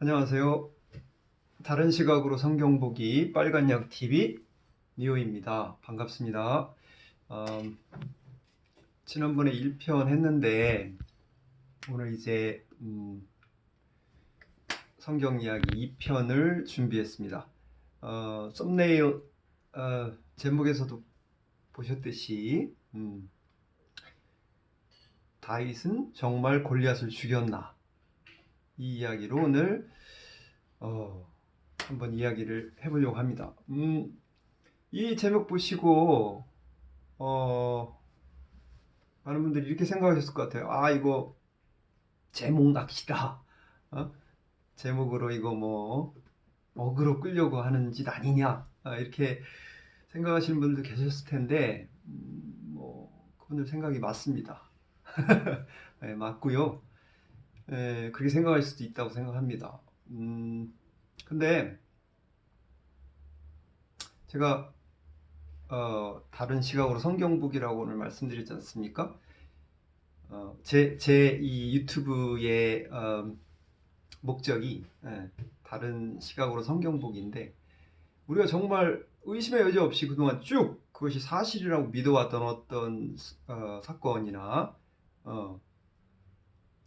안녕하세요. 다른 시각으로 성경 보기 빨간약 TV 니오입니다. 반갑습니다. 음, 지난번에 1편 했는데 오늘 이제 성경 이야기 2편을 준비했습니다. 썸네일 제목에서도 보셨듯이 다윗은 정말 골리앗을 죽였나, 이 이야기로 오늘 한번 이야기를 해보려고 합니다. 이 제목 보시고 많은 분들이 이렇게 생각하셨을 것 같아요. 이거 제목 낚시다. 제목으로 이거 뭐 어그로 끌려고 하는 짓 아니냐, 이렇게 생각하시는 분들도 계셨을 텐데, 뭐 그분들 생각이 맞습니다. 네, 맞고요. 그렇게 생각할 수도 있다고 생각합니다. 근데 제가 다른 시각으로 성경 보기라고 오늘 말씀드렸지 않습니까? 제 이 유튜브의 목적이 다른 시각으로 성경 보기인데, 우리가 정말 의심의 여지 없이 그동안 쭉 그것이 사실이라고 믿어왔던 어떤 사건이나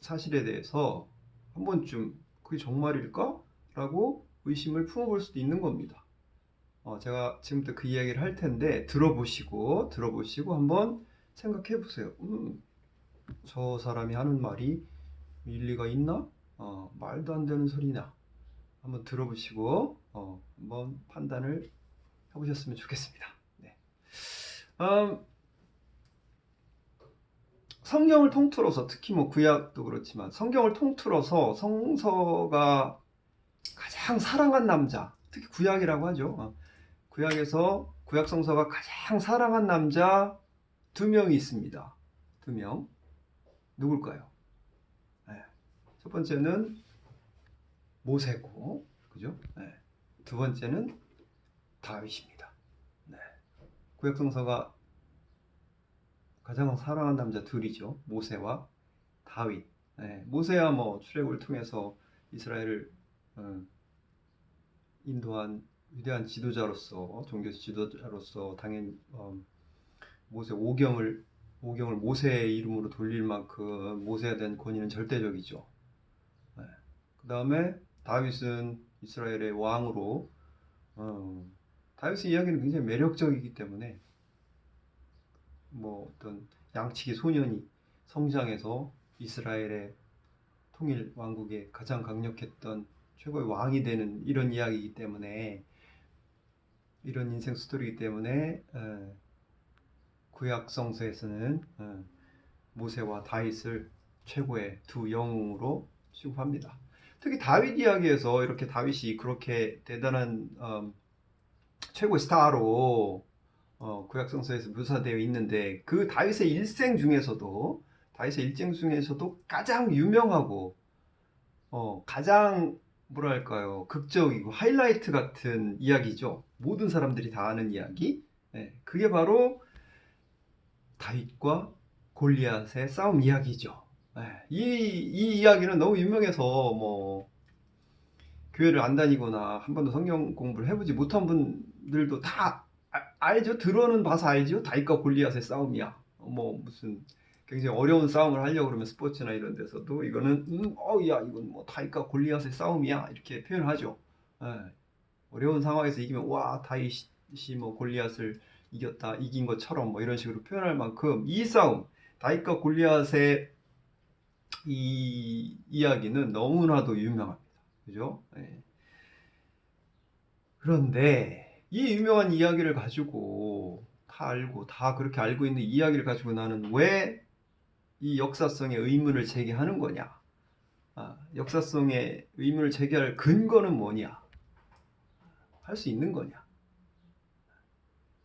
사실에 대해서 한 번쯤 그게 정말일까? 라고 의심을 품어볼 수도 있는 겁니다. 제가 지금부터 그 이야기를 할 텐데 들어보시고 한번 생각해 보세요. 저 사람이 하는 말이 일리가 있나? 말도 안 되는 소리나? 한번 들어보시고 한번 판단을 해보셨으면 좋겠습니다. 네. 성경을 통틀어서, 특히 뭐 구약도 그렇지만 성경을 통틀어서 성서가 가장 사랑한 남자, 특히 구약이라고 하죠. 구약에서 구약 성서가 가장 사랑한 남자 두 명이 있습니다. 두 명. 누굴까요? 네. 첫 번째는 모세고, 그죠? 네. 두 번째는 다윗입니다. 네. 구약 성서가 가장 사랑한 남자 둘이죠. 모세와 다윗. 네. 모세야 뭐 출애굽을 통해서 이스라엘을 인도한 위대한 지도자로서, 종교 지도자로서 당연히 모세 오경을 모세의 이름으로 돌릴 만큼 모세에 대한 권위는 절대적이죠. 네. 그 다음에 다윗은 이스라엘의 왕으로, 다윗의 이야기는 굉장히 매력적이기 때문에 뭐 어떤 양치기 소년이 성장해서 이스라엘의 통일 왕국의 가장 강력했던 최고의 왕이 되는 이런 이야기이기 때문에, 이런 인생 스토리이기 때문에 구약 성서에서는 모세와 다윗을 최고의 두 영웅으로 취급합니다. 특히 다윗 이야기에서 이렇게 다윗이 그렇게 대단한 최고의 스타로 구약 성서에서 묘사되어 있는데, 그 다윗의 일생 중에서도 가장 유명하고 가장 뭐랄까요, 극적이고 하이라이트 같은 이야기죠. 모든 사람들이 다 아는 이야기. 그게 바로 다윗과 골리앗의 싸움 이야기죠. 이 이야기는 너무 유명해서 뭐 교회를 안 다니거나 한 번도 성경 공부를 해보지 못한 분들도 다 알죠. 들어는 봐서 알죠. 다윗과 골리앗의 싸움이야. 뭐 무슨 굉장히 어려운 싸움을 하려고 그러면 스포츠나 이런 데서도 이거는 야 이건 뭐 다윗과 골리앗의 싸움이야, 이렇게 표현을 하죠. 어려운 상황에서 이기면 와, 다윗이 뭐 골리앗을 이긴 것처럼 뭐 이런 식으로 표현할 만큼, 이 싸움, 다윗과 골리앗의 이 이야기는 너무나도 유명합니다. 그죠? 그런데 이 유명한 이야기를 가지고 다 그렇게 알고 있는 이야기를 가지고 나는 왜 이 역사성의 의문을 제기하는 거냐? 역사성의 의문을 제기할 근거는 뭐냐? 할 수 있는 거냐?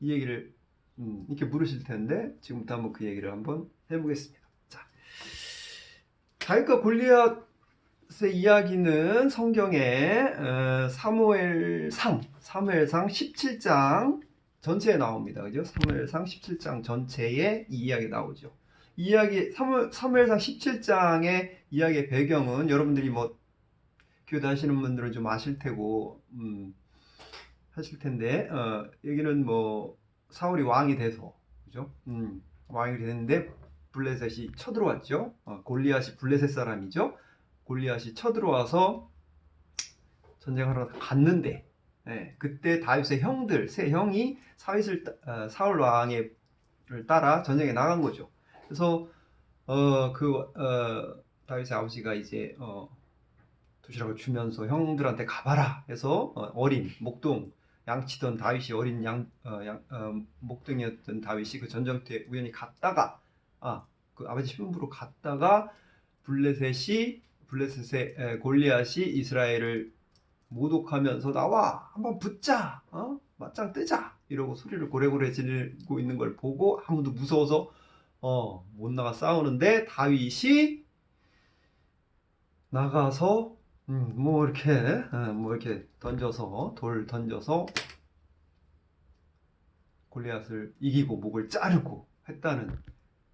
이 얘기를 이렇게 물으실 텐데, 지금부터 한번 그 얘기를 한번 해보겠습니다. 자, 다윗과 골리앗의 이야기는 성경의 사무엘상 17장 전체에 나옵니다. 그죠? 사무엘상 17장 전체에 이 이야기 나오죠. 이 이야기, 사무엘상 17장의 이야기의 배경은 여러분들이 뭐 교회 다니시는 분들은 좀 아실 테고 하실 텐데 여기는 뭐 사울이 왕이 돼서 그죠? 왕이 됐는데 블레셋이 쳐들어왔죠. 골리앗이 블레셋 사람이죠. 골리앗이 쳐들어와서 전쟁하러 갔는데 그때 다윗의 형들 세 형이 사울 왕을 따라 전쟁에 나간 거죠. 그래서 다윗의 아버지가 이제 도시락을 주면서 형들한테 가봐라 해서 어린 목동 양치던 다윗이 어린 목동이었던 다윗이 그 전쟁터에 우연히 갔다가 그 아버지 신부로 갔다가 블레셋의 골리앗이 이스라엘을 모독하면서 나와 한번 붙자 맞짱 뜨자 이러고 소리를 고래고래 지르고 있는 걸 보고 아무도 무서워서 못 나가 싸우는데 다윗이 나가서 뭐 이렇게 던져서 돌 던져서 골리앗을 이기고 목을 자르고 했다는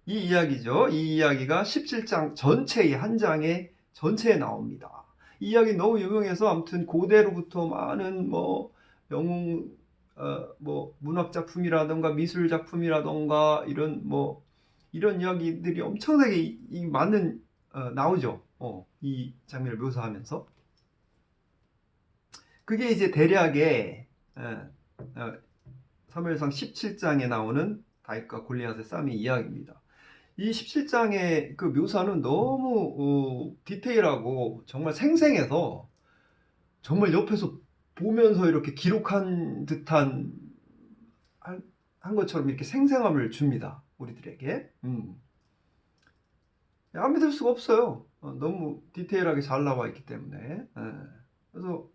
이 이야기죠. 이 이야기가 17장 전체의 한 장에 전체에 나옵니다. 이 이야기 너무 유명해서 아무튼 고대로부터 많은 뭐 영웅 뭐 문학 작품이라던가 미술 작품이라던가 이런 이야기들이 엄청나게 많은 나오죠. 이 장면을 묘사하면서 그게 이제 대략의 사무엘상 17장에 나오는 다윗과 골리앗의 싸움의 이야기입니다. 이 17장의 그 묘사는 너무 디테일하고 정말 생생해서 정말 옆에서 보면서 이렇게 기록한 듯한 한 것처럼 이렇게 생생함을 줍니다. 우리들에게. 안 믿을 수가 없어요. 너무 디테일하게 잘 나와 있기 때문에. 그래서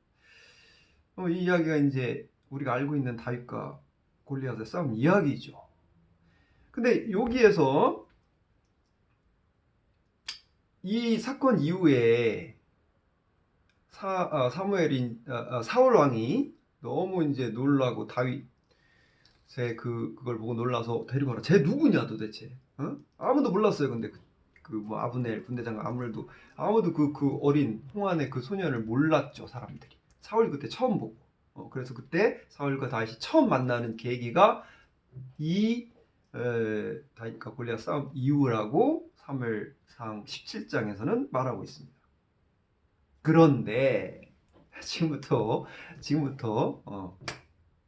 이 이야기가 이제 우리가 알고 있는 다윗과 골리앗의 싸움 이야기죠. 근데 여기에서 이 사건 이후에 사울 왕이 너무 이제 놀라고 다윗의 그걸 보고 놀라서 데리고 와라. 쟤 누구냐 도대체? 아무도 몰랐어요. 근데 뭐 아브넬 군대장관 아무도 그 어린 홍안의 그 소년을 몰랐죠. 사람들이. 사울이 그때 처음 보고. 그래서 그때 사울과 다윗이 처음 만나는 계기가 이 다윗과 골리앗 싸움 이후라고 사무엘상 17장에서는 말하고 있습니다. 그런데 지금부터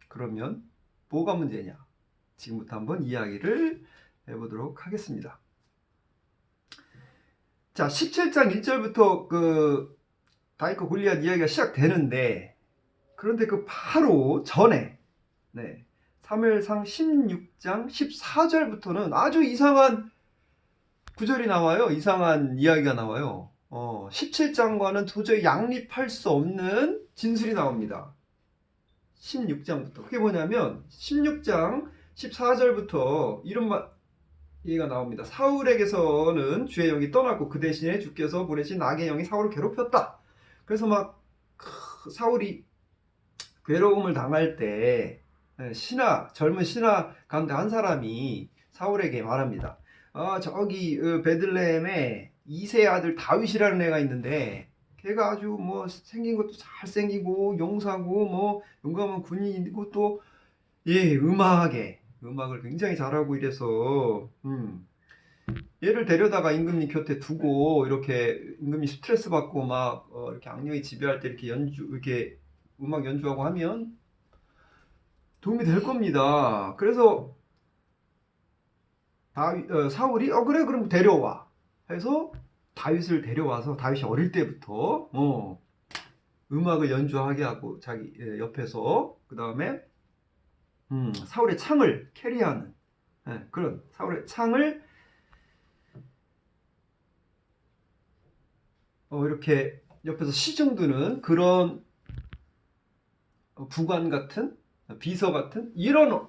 그러면 뭐가 문제냐? 지금부터 한번 이야기를 해보도록 하겠습니다. 자, 17장 1절부터 그 다윗과 골리앗 이야기가 시작되는데 그런데 그 바로 전에 사무엘상 16장 14절부터는 아주 이상한 구절이 나와요. 이상한 이야기가 나와요. 17장과는 도저히 양립할 수 없는 진술이 나옵니다. 16장부터. 그게 뭐냐면 16장 14절부터 이런 얘기가 나옵니다. 사울에게서는 주의 영이 떠났고 그 대신에 주께서 보내신 악의 영이 사울을 괴롭혔다. 그래서 막 사울이 괴로움을 당할 때 젊은 신하 가운데 한 사람이 사울에게 말합니다. 저기 베들레헴에 이세 아들 다윗이라는 애가 있는데 걔가 아주 뭐 생긴 것도 잘생기고 용사고 뭐 용감한 군인이고 또 음악을 굉장히 잘하고 이래서 얘를 데려다가 임금님 곁에 두고 이렇게 임금님 스트레스 받고 막 이렇게 악령이 지배할 때 이렇게 음악 연주하고 하면 도움이 될 겁니다. 그래서 사울이 그래 그럼 데려와 해서 다윗을 데려와서 다윗이 어릴 때부터 음악을 연주하게 하고 자기 옆에서 그 다음에 사울의 창을 캐리하는 그런 사울의 창을 이렇게 옆에서 시중드는 그런 부관 같은 비서 같은 이런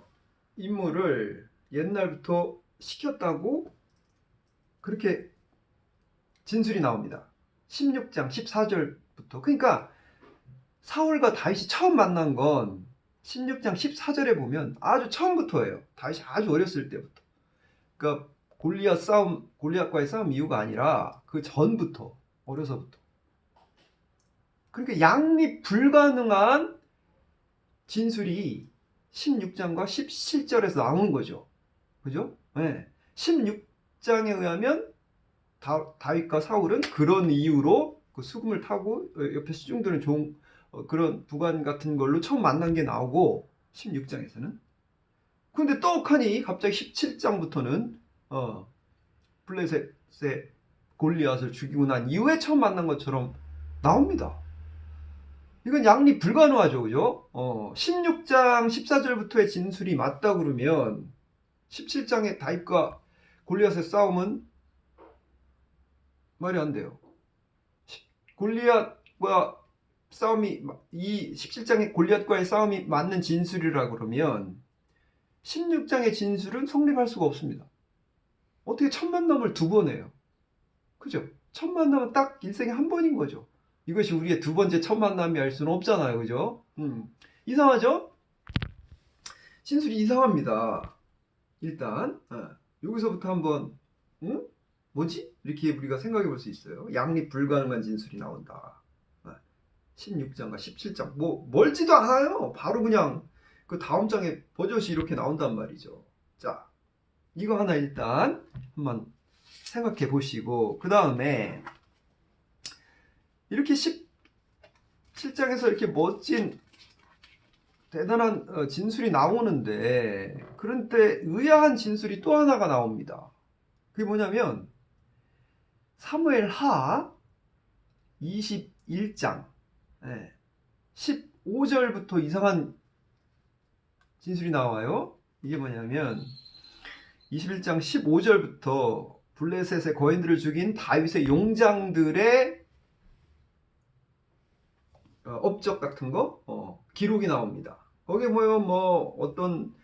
임무를 옛날부터 시켰다고 그렇게 진술이 나옵니다. 16장 14절부터. 그러니까 사울과 다윗이 처음 만난 건 16장 14절에 보면 아주 처음부터예요. 다윗이 아주 어렸을 때부터. 그러니까 골리앗과의 싸움 이유가 아니라 그 전부터, 어려서부터. 그러니까 양립 불가능한 진술이 16장과 17절에서 나오는 거죠. 그죠? 네. 16장에 의하면 다윗과 사울은 그런 이유로 그 수금을 타고 옆에 시중들은 그런 부관 같은 걸로 처음 만난 게 나오고 16장에서는. 근데 떡하니 갑자기 17장부터는 블레셋의 골리앗을 죽이고 난 이후에 처음 만난 것처럼 나옵니다. 이건 양립 불가능하죠. 그죠? 16장 14절부터의 진술이 맞다 그러면 17장의 다윗과 골리앗의 싸움은 말이 안 돼요. 골리앗과 싸움이, 이 17장의 골리앗과의 싸움이 맞는 진술이라 그러면 16장의 진술은 성립할 수가 없습니다. 어떻게 첫 만남을 두 번 해요? 그죠? 첫 만남은 딱 일생에 한 번인 거죠. 이것이 우리의 두 번째 첫 만남이 할 수는 없잖아요. 그죠? 이상하죠? 진술이 이상합니다. 일단 여기서부터 한번 뭐지? 이렇게 우리가 생각해 볼 수 있어요. 양립 불가능한 진술이 나온다. 16장과 17장 뭐 멀지도 않아요. 바로 그냥 그 다음 장에 버젓이 이렇게 나온단 말이죠. 자, 이거 하나 일단 한번 생각해 보시고 그 다음에 이렇게 17장에서 이렇게 멋진 대단한 진술이 나오는데 그런데 의아한 진술이 또 하나가 나옵니다. 그게 뭐냐면 사무엘하 21장 15절부터 이상한 진술이 나와요. 이게 뭐냐면 21장 15절부터 블레셋의 거인들을 죽인 다윗의 용장들의 업적 같은 거 기록이 나옵니다. 거기에 보면 뭐 어떤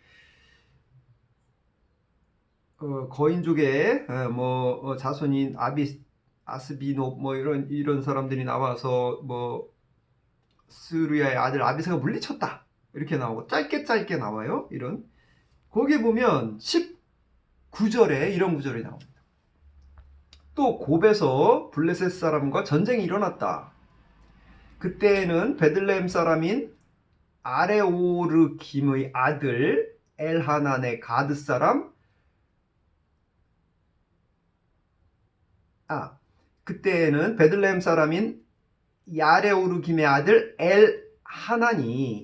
거인족의 자손인 아스비노 뭐 이런 사람들이 나와서 뭐 스루야의 아들 아비새가 물리쳤다 이렇게 나오고 짧게 나와요. 이런 거기에 보면 19절에 이런 구절이 나옵니다. 또 곱에서 블레셋 사람과 전쟁이 일어났다. 그때에는 베들레헴 사람인 아레오르김의 아들 엘하난의 가드 사람 그때에는 베들레헴 사람인 야레오르김의 아들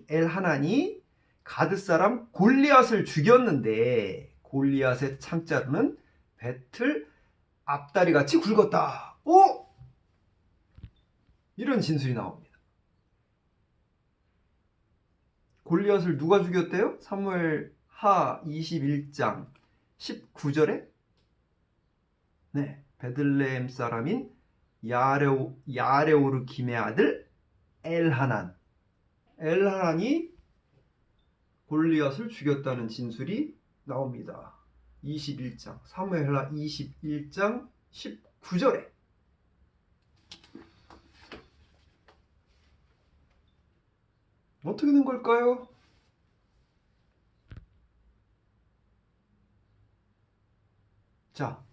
엘하난이 가드 사람 골리앗을 죽였는데 골리앗의 창자루는 배틀 앞다리 같이 굵었다. 이런 진술이 나옵니다. 골리앗을 누가 죽였대요? 사무엘하 21장 19절에 베들레헴 사람인 야레오르김의 아들 엘하난이 골리앗을 죽였다는 진술이 나옵니다. 21장 사무엘하 21장 19절에 어떻게 된 걸까요? 자,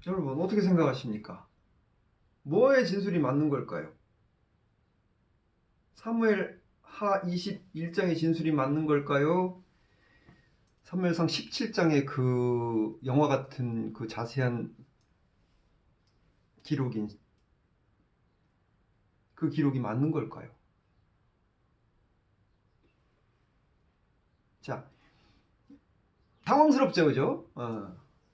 여러분 어떻게 생각하십니까? 뭐의 진술이 맞는 걸까요? 사무엘하 21장의 진술이 맞는 걸까요? 사무엘상 17장의 그 영화 같은 그 자세한 기록이 맞는 걸까요? 자, 당황스럽죠, 그죠?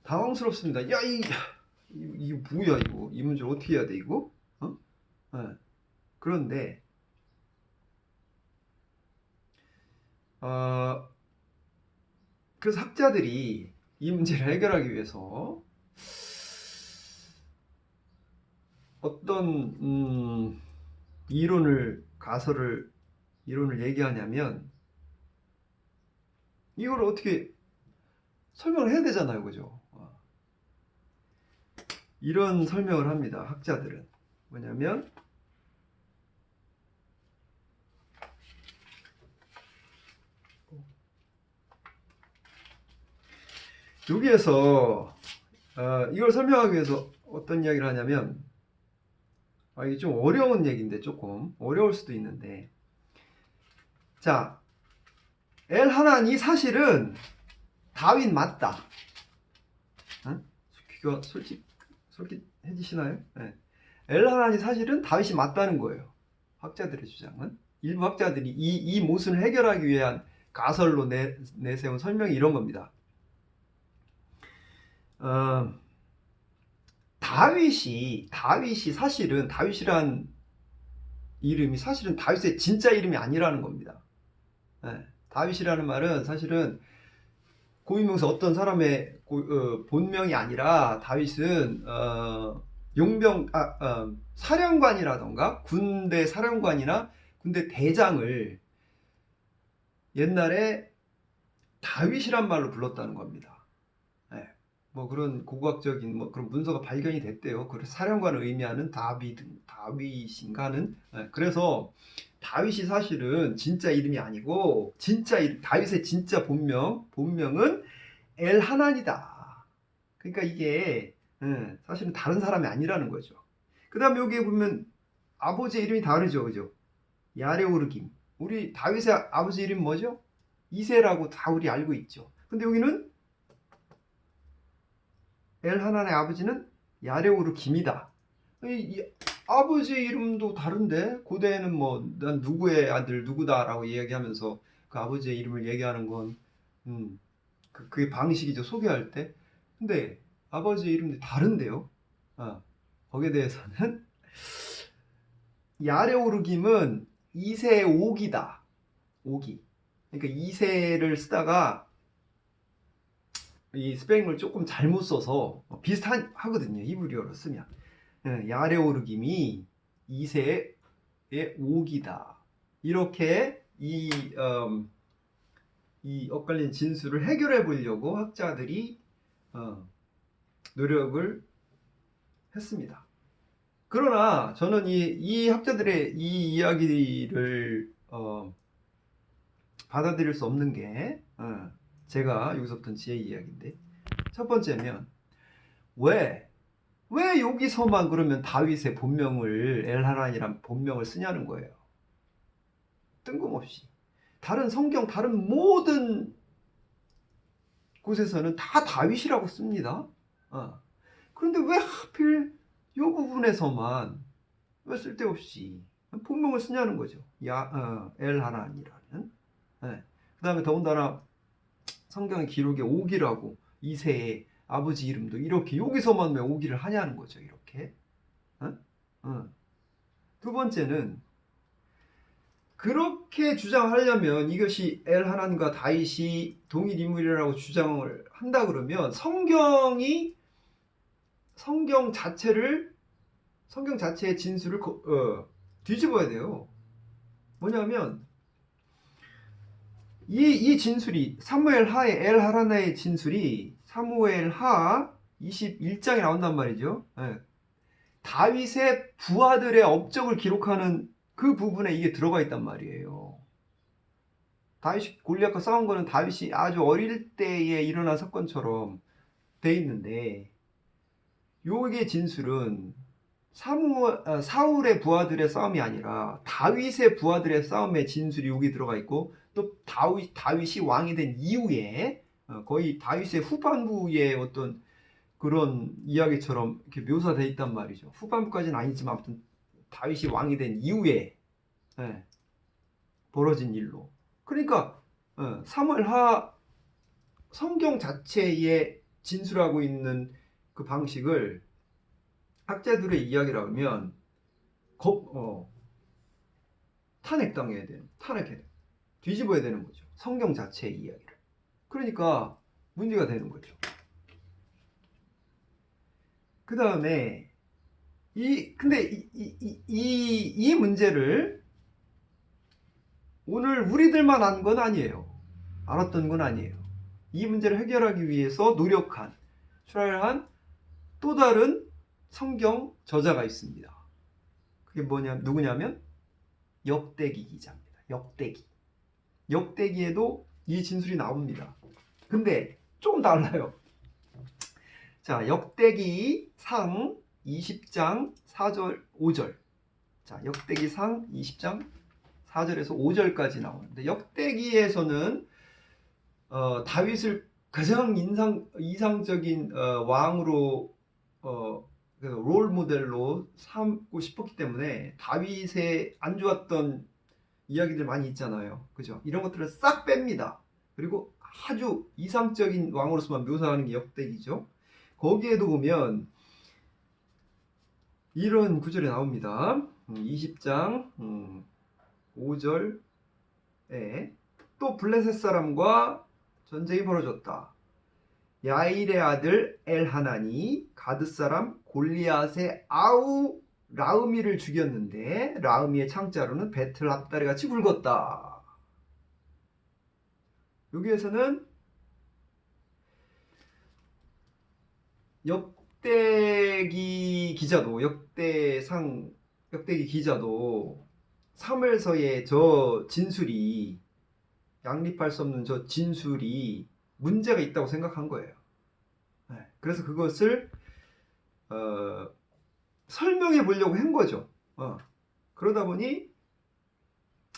당황스럽습니다. 야, 이거 뭐야, 이거? 이 문제를 어떻게 해야 돼, 이거? 그런데, 그래서 학자들이 이 문제를 해결하기 위해서 어떤, 이론을 얘기하냐면, 이걸 어떻게 설명을 해야 되잖아요, 그죠? 이런 설명을 합니다, 학자들은. 뭐냐면, 여기에서 이걸 설명하기 위해서 어떤 이야기를 하냐면 이게 좀 어려운 얘기인데 조금 어려울 수도 있는데, 자, 엘하난이 사실은 다윈 맞다. 어? 귀가 솔깃해지시나요? 네. 엘하난이 사실은 다윗이 맞다는 거예요. 학자들의 주장은. 일부 학자들이 이 모순을 해결하기 위한 가설로 내세운 설명이 이런 겁니다. 다윗이 사실은, 다윗이란 이름이 사실은 다윗의 진짜 이름이 아니라는 겁니다. 네. 다윗이라는 말은 사실은 고유명사 어떤 사람의 본명이 아니라, 다윗은 사령관이라던가 군대 사령관이나 군대 대장을 옛날에 다윗이란 말로 불렀다는 겁니다. 네. 뭐 그런 고고학적인 뭐 그런 문서가 발견이 됐대요. 그래서 사령관을 의미하는 다윗인가는. 네. 그래서 다윗이 사실은 진짜 이름이 아니고, 다윗의 진짜 본명은 엘하난이다. 그러니까 이게 사실은 다른 사람이 아니라는 거죠. 그 다음에 여기에 보면 아버지의 이름이 다르죠, 그죠? 야레오르김. 우리 다윗의 아버지 이름 뭐죠? 이세라고 다 우리 알고 있죠. 근데 여기는 엘하난의 아버지는 야레오르김이다. 이 아버지의 이름도 다른데, 고대에는 뭐 난 누구의 아들 누구다라고 이야기하면서 그 아버지의 이름을 얘기하는 건 그게 방식이죠, 소개할 때. 근데 아버지의 이름이 다른데요. 거기에 대해서는 야레오르김은 2세의 오기다. 오기. 그러니까 2세를 쓰다가 이 스페인어를 조금 잘못 써서 비슷하거든요, 히브리어로 쓰면. 야레오르김이 2세의 오기다. 이렇게 이 엇갈린 진술을 해결해 보려고 학자들이 노력을 했습니다. 그러나 저는 이 학자들의 이 이야기를 받아들일 수 없는 게, 제가 여기서부터 제 이야기인데, 첫 번째면 왜 여기서만 그러면 다윗의 본명을, 엘하난이란 본명을 쓰냐는 거예요. 뜬금없이. 다른 성경, 다른 모든 곳에서는 다 다윗이라고 씁니다. 그런데 왜 하필 이 부분에서만 왜 쓸데없이 본명을 쓰냐는 거죠. 엘하난이라는. 그 다음에 더군다나 성경의 기록에 오기라고, 2세의 아버지 이름도 이렇게 여기서만 왜 오기를 하냐는 거죠. 이렇게. 두 번째는, 그렇게 주장하려면, 이것이 엘하난과 다윗이 동일 인물이라고 주장을 한다 그러면 성경 자체의 진술을 뒤집어야 돼요. 뭐냐면 이 진술이, 사무엘하의 엘하난의 진술이 사무엘하 21장에 나온단 말이죠. 다윗의 부하들의 업적을 기록하는 그 부분에 이게 들어가 있단 말이에요. 다윗이 골리앗과 싸운 거는 다윗이 아주 어릴 때에 일어난 사건처럼 돼 있는데, 요게 진술은 사울의 부하들의 싸움이 아니라 다윗의 부하들의 싸움의 진술이 여기 들어가 있고, 또 다윗이 왕이 된 이후에 거의 다윗의 후반부의 어떤 그런 이야기처럼 이렇게 묘사되어 있단 말이죠. 후반부까지는 아니지만 아무튼 다윗이 왕이 된 이후에 벌어진 일로. 그러니까 사무엘하 성경 자체에 진술하고 있는 그 방식을 학자들의 이야기라고 하면 탄핵해야 돼. 뒤집어야 되는 거죠. 성경 자체의 이야기를. 그러니까 문제가 되는 거죠. 그 다음에 근데 이 문제를 오늘 우리들만 안 건 아니에요. 알았던 건 아니에요. 이 문제를 해결하기 위해서 출발한 또 다른 성경 저자가 있습니다. 그게 누구냐면 역대기 기자입니다. 역대기에도 이 진술이 나옵니다. 근데 조금 달라요. 자, 역대기 상 20장 4절 5절. 자, 역대기상 20장 4절에서 5절까지 나오는데, 역대기에서는 다윗을 가장 이상적인 왕으로 롤 모델로 삼고 싶었기 때문에 다윗의 안 좋았던 이야기들 많이 있잖아요. 그죠? 이런 것들을 싹 뺍니다. 그리고 아주 이상적인 왕으로서만 묘사하는 게 역대기죠. 거기에도 보면 이런 구절이 나옵니다. 20장 5절에 또 블레셋 사람과 전쟁이 벌어졌다. 야일의 아들 엘하나니 가드 사람 골리앗의 아우 라으미를 죽였는데 라으미의 창자로는 배틀 앞다리 같이 굵었다. 여기에서는 역대기 기자도 사무엘서의 저 진술이, 양립할 수 없는 저 진술이 문제가 있다고 생각한 거예요. 그래서 그것을 설명해 보려고 한 거죠. 그러다 보니,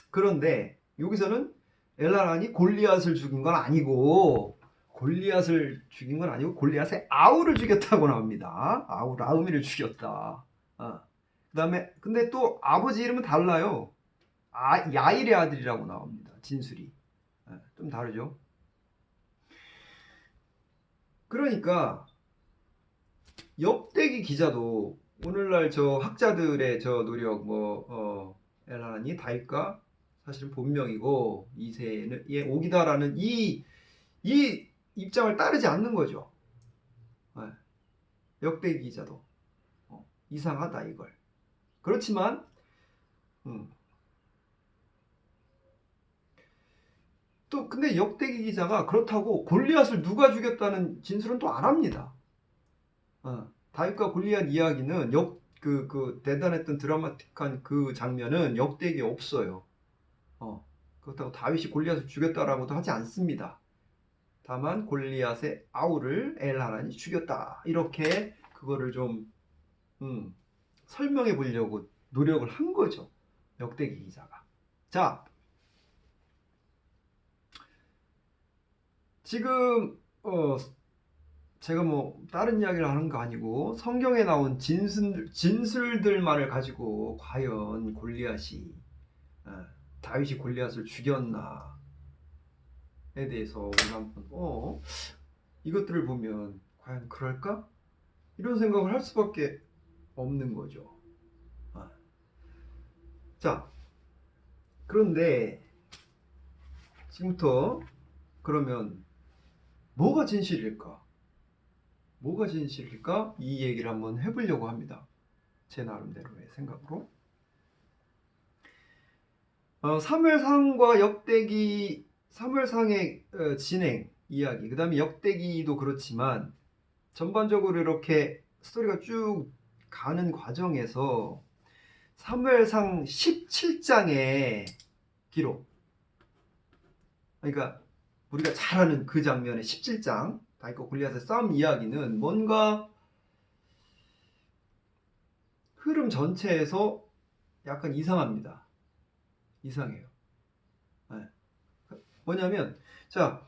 그런데 여기서는 엘하나니 골리앗을 죽인 건 아니고 골리앗의 아우를 죽였다고 나옵니다. 아우 라으미를 죽였다. 그 다음에 근데 또 아버지 이름은 달라요. 야일의 아들이라고 나옵니다. 진술이 좀 다르죠. 그러니까 역대기 기자도 오늘날 저 학자들의 저 노력, 엘하나니 다윗과 사실은 본명이고 이세는 옥이다라는 이 입장을 따르지 않는 거죠. 역대기 기자도 이상하다 이걸. 그렇지만 또 근데 역대기 기자가 그렇다고 골리앗을 누가 죽였다는 진술은 또 안 합니다. 다윗과 골리앗 이야기는 그 대단했던 드라마틱한 그 장면은 역대기에 없어요. 그렇다고 다윗이 골리앗을 죽였다라고도 하지 않습니다. 다만 골리앗의 아우를 엘하나니 죽였다, 이렇게 그거를 좀 설명해 보려고 노력을 한 거죠, 역대기 기자가. 자, 지금 제가 뭐 다른 이야기를 하는 거 아니고 성경에 나온 진술들만을 가지고 과연 골리앗이 다윗이 골리앗을 죽였나에 대해서 오늘 한번 이것들을 보면 과연 그럴까? 이런 생각을 할 수밖에 없는 거죠. 자, 그런데 지금부터 그러면 뭐가 진실일까? 이 얘기를 한번 해보려고 합니다. 제 나름대로의 생각으로. 사무엘상과 역대기, 사무엘상의 진행 이야기, 그 다음에 역대기도 그렇지만 전반적으로 이렇게 스토리가 쭉 가는 과정에서 사무엘상 17장의 기록, 그러니까 우리가 잘 아는 그 장면의 17장 다윗과 골리앗의 싸움 이야기는 뭔가 흐름 전체에서 약간 이상합니다. 이상해요. 뭐냐면, 자,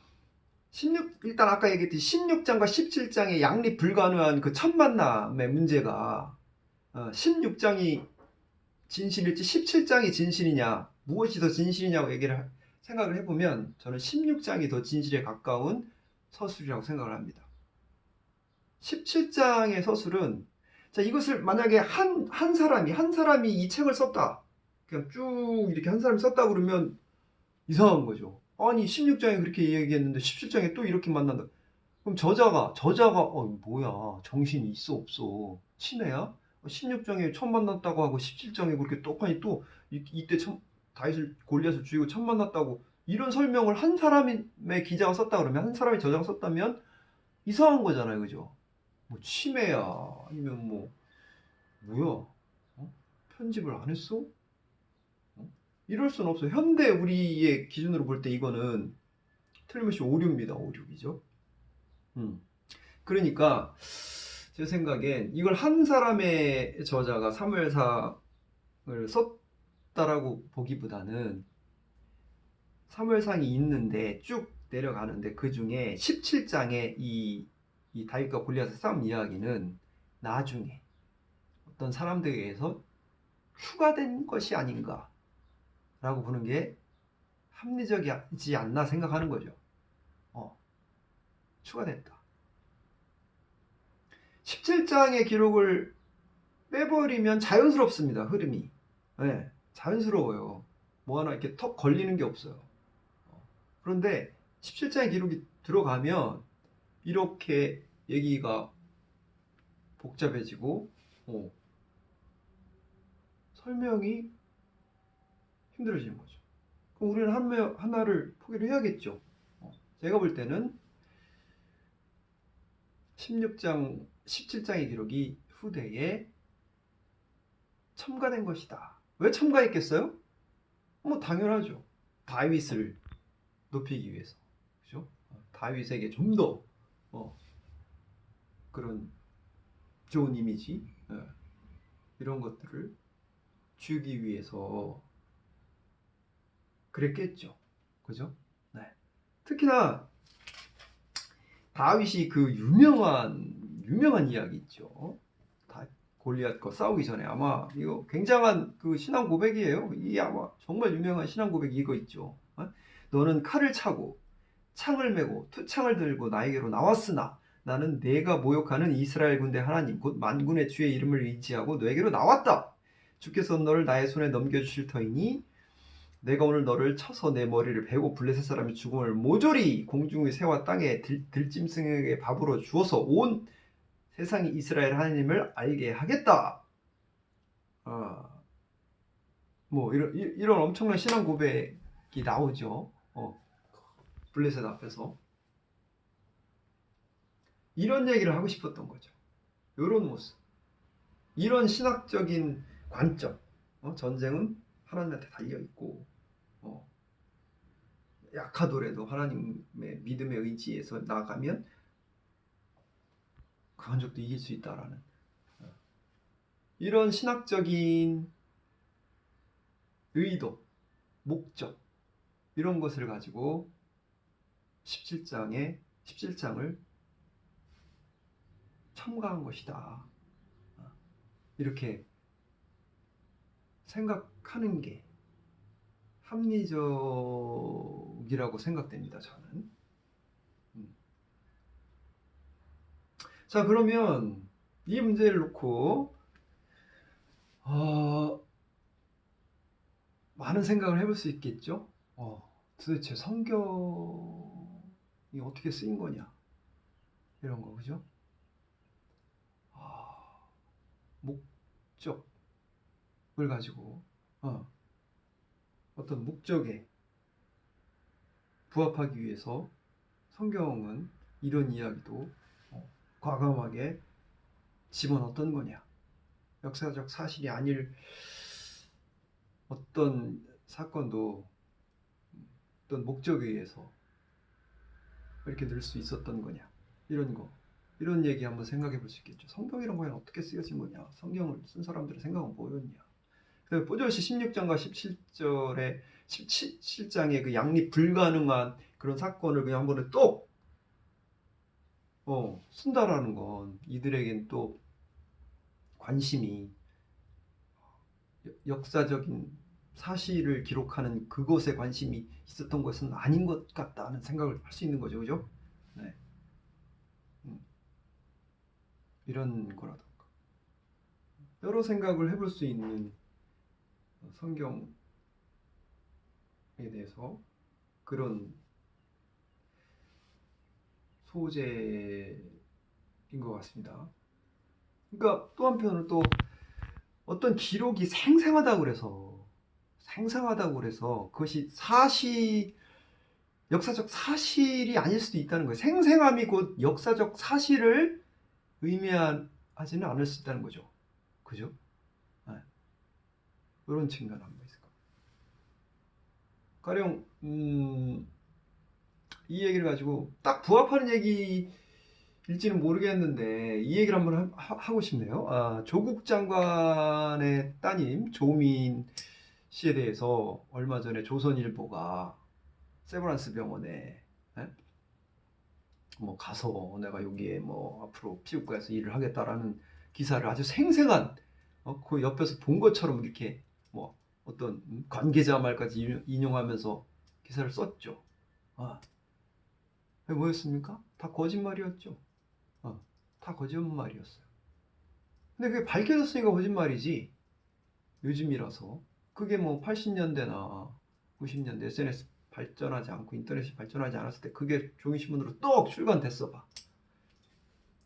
일단 아까 얘기했듯이 16장과 17장의 양립 불가능한 그 첫 만남의 문제가 16장이 진실일지 17장이 진실이냐, 무엇이 더 진실이냐고 생각을 해보면 저는 16장이 더 진실에 가까운 서술이라고 생각을 합니다. 17장의 서술은, 자, 이것을 만약에 한 사람이 이 책을 썼다, 그냥 쭉 이렇게 한 사람이 썼다 그러면 이상한 거죠. 아니 16장에 그렇게 얘기했는데 17장에 또 이렇게 만난다. 그럼 저자가 뭐야, 정신이 있어 없어, 치매야? 16장에 처음 만났다고 하고 17장에 그렇게 똑같이 또 이때 다윗을 골리앗을 죽이고 처음 만났다고, 이런 설명을 한 사람의 기자가 썼다 그러면, 한 사람의 저자가 썼다면 이상한 거잖아요. 그죠? 뭐 치매야, 아니면 뭐야, 편집을 안 했어? 이럴 수는 없어요. 현대 우리의 기준으로 볼 때 이거는 틀림없이 오류입니다. 오류이죠. 그러니까 제 생각엔 이걸 한 사람의 저자가 사무엘사 썼다라고 보기보다는 사무엘상이 있는데 쭉 내려가는데 그 중에 17장의 이 다윗과 골리앗의 싸움 이야기는 나중에 어떤 사람들에 의해서 추가된 것이 아닌가라고 보는 게 합리적이지 않나 생각하는 거죠. 추가됐다. 17장의 기록을 빼버리면 자연스럽습니다. 흐름이. 네, 자연스러워요. 뭐 하나 이렇게 턱 걸리는 게 없어요. 그런데 17장의 기록이 들어가면 이렇게 얘기가 복잡해지고 설명이 힘들어지는 거죠. 그럼 우리는 하나를 포기를 해야겠죠. 제가 볼 때는 17장의 기록이 후대에 첨가된 것이다. 왜 첨가했겠어요? 뭐 당연하죠. 다윗을 높이기 위해서. 그죠? 다윗에게 좀 더 그런 좋은 이미지 이런 것들을 주기 위해서 그랬겠죠. 그죠? 네. 특히나 다윗이 그 유명한 이야기 있죠. 골리앗과 싸우기 전에 아마 이거 굉장한 그 신앙 고백이에요. 이 아마 정말 유명한 신앙 고백이 이거 있죠. 너는 칼을 차고 창을 메고 투창을 들고 나에게로 나왔으나 나는 내가 모욕하는 이스라엘 군대 하나님 곧 만군의 주의 이름을 의지하고 너에게로 나왔다. 주께서 너를 나의 손에 넘겨주실 터이니 내가 오늘 너를 쳐서 내 머리를 베고 블레셋 사람의 죽음을 모조리 공중의 새와 땅의 들짐승에게 밥으로 주어서 온 세상이 이스라엘 하나님을 알게 하겠다. 뭐 이런 엄청난 신앙 고백이 나오죠. 블레셋 앞에서 이런 얘기를 하고 싶었던 거죠. 이런 모습, 이런 신학적인 관점. 전쟁은 하나님한테 달려 있고 약하더라도 하나님의 믿음의 의지에서 나아가면 그 한적도 이길 수 있다라는 이런 신학적인 의도, 목적 이런 것을 가지고 17장을 첨가한 것이다. 이렇게 생각하는 게 합리적이라고 생각됩니다. 저는. 자, 그러면 이 문제를 놓고 많은 생각을 해볼 수 있겠죠. 도대체 성경이 어떻게 쓰인 거냐 이런 거, 그죠? 목적을 가지고 어떤 목적에 부합하기 위해서 성경은 이런 이야기도 과감하게 집어넣었던 거냐, 역사적 사실이 아닐 어떤 사건도 어떤 목적에 의해서 이렇게 늘 수 있었던 거냐, 이런 얘기 한번 생각해 볼 수 있겠죠. 성경이란 과연 어떻게 쓰여진 거냐, 성경을 쓴 사람들의 생각은 뭐였냐. 그래서 뽀저시 16장과 17절에 17장의 그 양립 불가능한 그런 사건을 그냥 한 번에 또 쓴다라는 건 이들에겐 또 관심이 역사적인 사실을 기록하는 그것에 관심이 있었던 것은 아닌 것 같다는 생각을 할 수 있는 거죠. 그죠? 네. 이런 거라던가 여러 생각을 해볼 수 있는 성경에 대해서 그런 소재인 것 같습니다. 그러니까 또 한편으로 또 어떤 기록이 생생하다고 그래서 그것이 역사적 사실이 아닐 수도 있다는 거예요. 생생함이 곧 역사적 사실을 의미하지는 않을 수 있다는 거죠. 그죠? 네. 이런 측면 한번 있을까? 가령 이 얘기를 가지고 딱 부합하는 얘기일 일지는 모르겠는데 이 얘기를 한번 하고 싶네요. 조국 장관의 따님 조민 씨에 대해서 얼마 전에 조선일보가 세브란스 병원에 예? 뭐 가서 내가 여기에 뭐 앞으로 피부과에서 일을 하겠다라는 기사를 아주 생생한 그 옆에서 본 것처럼 이렇게 뭐 어떤 관계자 말까지 인용하면서 기사를 썼죠. 아, 뭐였습니까? 다 거짓말이었죠. 다 거짓말이었어요. 근데 그게 밝혀졌으니까 거짓말이지. 요즘이라서 그게 뭐 80년대나 90년대 SNS 발전하지 않고 인터넷이 발전하지 않았을 때 그게 종이신문으로 떡 출간됐어 봐.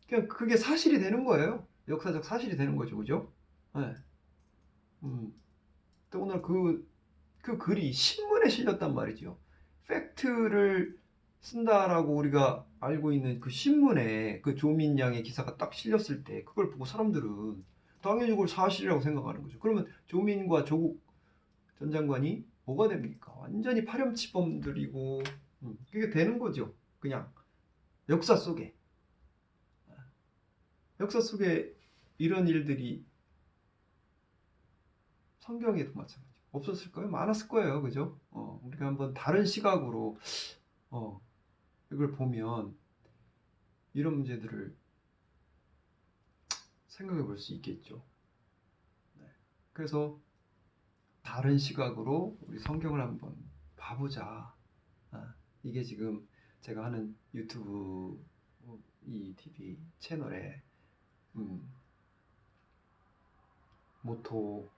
그냥 그게 사실이 되는 거예요. 역사적 사실이 되는 거죠, 그죠? 네. 또 오늘 그 글이 신문에 실렸단 말이죠. 팩트를 쓴다라고 우리가 알고 있는 그 신문에 그 조민 양의 기사가 딱 실렸을 때 그걸 보고 사람들은 당연히 그걸 사실이라고 생각하는 거죠. 그러면 조민과 조국 전 장관이 뭐가 됩니까? 완전히 파렴치범들이고 그게 되는 거죠. 그냥 역사 속에 이런 일들이 성경에도 마찬가지 없었을까요? 많았을 거예요. 그죠? 우리가 한번 다른 시각으로 이걸 보면 이런 문제들을 생각해 볼 수 있겠죠. 네. 그래서 다른 시각으로 우리 성경을 한번 봐보자. 이게 지금 제가 하는 유튜브 이 TV 채널의 모토입니다.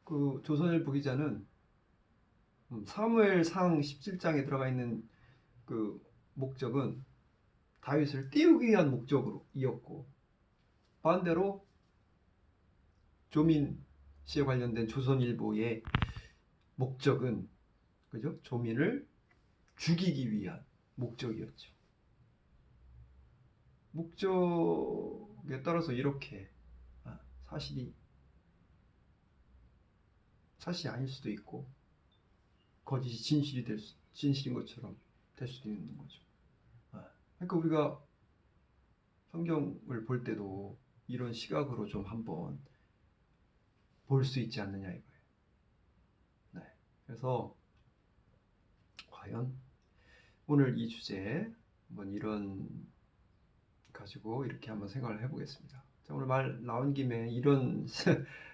그 조선일보 기자는 사무엘상 17장에 들어가 있는 그 목적은 다윗을 띄우기 위한 목적으로 이었고 반대로 조민 씨에 관련된 조선일보의 목적은 그죠? 조민을 죽이기 위한 목적이었죠. 목적에 따라서 이렇게 사실이 아닐 수도 있고 거짓이 진실인 것처럼 될 수도 있는 거죠. 그러니까 우리가 성경을 볼 때도 이런 시각으로 좀 한번 볼 수 있지 않느냐 이거예요. 네. 그래서 과연 오늘 이 주제 한번 이런 가지고 이렇게 한번 생각을 해보겠습니다. 자, 오늘 말 나온 김에 이런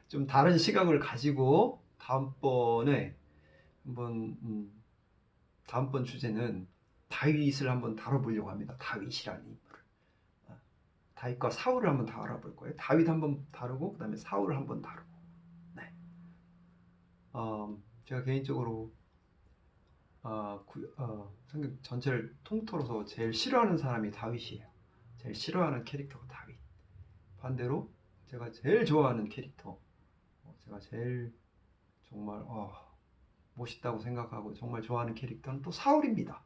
좀 다른 시각을 가지고 다음번에 한번 다음번 주제는 다윗을 한번 다뤄보려고 합니다. 다윗이라는 인물을. 다윗과 사울을 한번 다 알아볼 거예요. 다윗 한번 다루고 그 다음에 사울을 한번 다루고. 네. 제가 개인적으로 성경 전체를 통틀어서 제일 싫어하는 사람이 다윗이에요. 제일 싫어하는 캐릭터가 다윗. 반대로 제가 제일 좋아하는 캐릭터, 제가 제일 정말 멋있다고 생각하고 정말 좋아하는 캐릭터는 또 사울입니다.